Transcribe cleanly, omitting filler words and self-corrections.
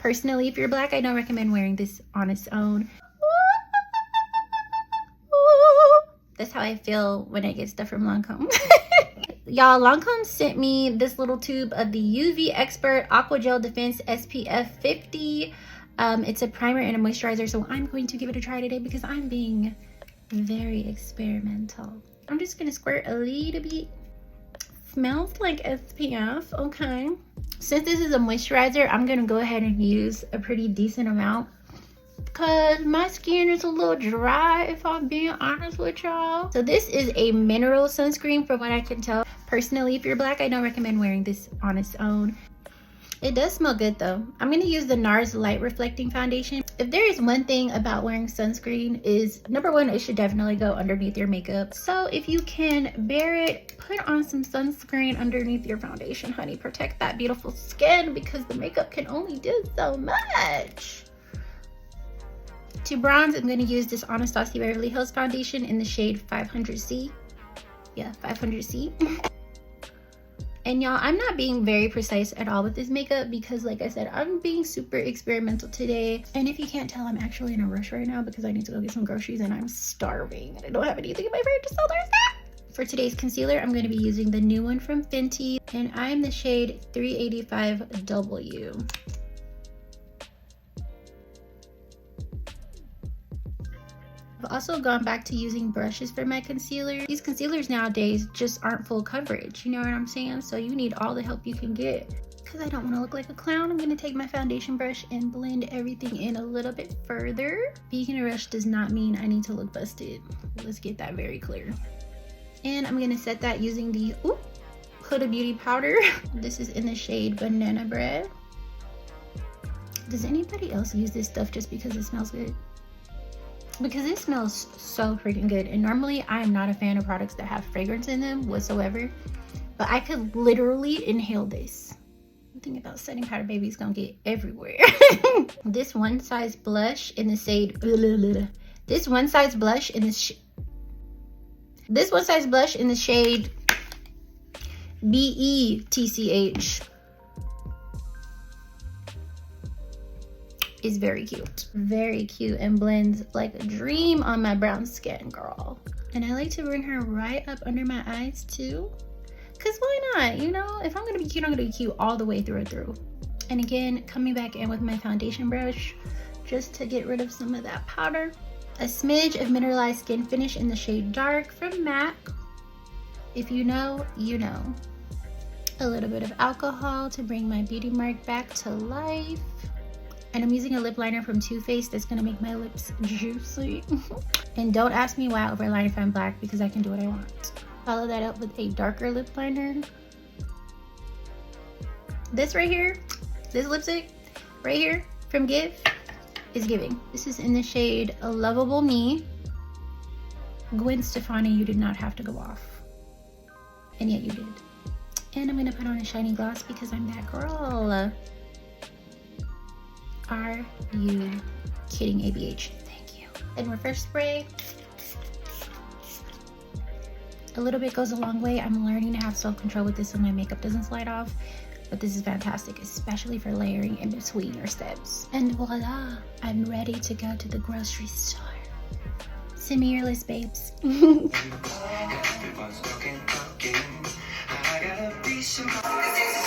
Personally, if you're black, I don't recommend wearing this on its own. That's how I feel when I get stuff from Lancome. Y'all, Lancome sent me this little tube of the UV Expert Aqua Gel Defense SPF 50. It's a primer and a moisturizer, so I'm going to give it a try today because I'm being very experimental. I'm just gonna squirt a little bit. Smells like SPF, okay. Since this is a moisturizer, I'm gonna go ahead and use a pretty decent amount because my skin is a little dry, if I'm being honest with y'all. So this is a mineral sunscreen from what I can tell. Personally, if you're black, I don't recommend wearing this on its own. It does smell good though. I'm gonna use the NARS Light Reflecting Foundation. If there is one thing about wearing sunscreen is, number one, it should definitely go underneath your makeup. So if you can bear it, put on some sunscreen underneath your foundation, honey. Protect that beautiful skin because the makeup can only do so much. To bronze, I'm gonna use this Anastasia Beverly Hills foundation in the shade 500C. Yeah, 500C. And y'all, I'm not being very precise at all with this makeup because like I said, I'm being super experimental today. And if you can't tell, I'm actually in a rush right now because I need to go get some groceries and I'm starving and I don't have anything in my fridge, so there's that. For today's concealer, I'm going to be using the new one from Fenty and I'm the shade 385W. I've also gone back to using brushes for my concealer. These concealers nowadays just aren't full coverage, you know what I'm saying? So you need all the help you can get. Because I don't want to look like a clown, I'm going to take my foundation brush and blend everything in a little bit further. Being in a rush does not mean I need to look busted. Let's get that very clear. And I'm going to set that using the Huda Beauty powder. This is in the shade Banana Bread. Does anybody else use this stuff just because it smells good? Because it smells so freaking good, and normally I am not a fan of products that have fragrance in them whatsoever, but I could literally inhale this. The thing about setting powder, baby, is gonna get everywhere. This one size blush in the shade this one size blush in the shade BETCH is very cute and blends like a dream on my brown skin, girl. And I like to bring her right up under my eyes too, because why not? You know, if I'm gonna be cute, I'm gonna be cute all the way through and through. And again, coming back in with my foundation brush just to get rid of some of that powder. A smidge of mineralized skin finish in the shade Dark from MAC. If you know, you know. A little bit of alcohol to bring my beauty mark back to life. And I'm using a lip liner from Too Faced that's gonna make my lips juicy. And don't ask me why I overline if I'm black, because I can do what I want. Follow that up with a darker lip liner. This right here, this lipstick right here from Give is giving. This is in the shade A Lovable Me. Gwen Stefani, you did not have to go off. And yet you did. And I'm gonna put on a shiny gloss because I'm that girl. Are you kidding, ABH? Thank you. And reverse spray. A little bit goes a long way. I'm learning to have self-control with this so my makeup doesn't slide off. But this is fantastic, especially for layering in between your steps. And voila, I'm ready to go to the grocery store. Send me your list, babes. Everyone's talking. I gotta be somebody.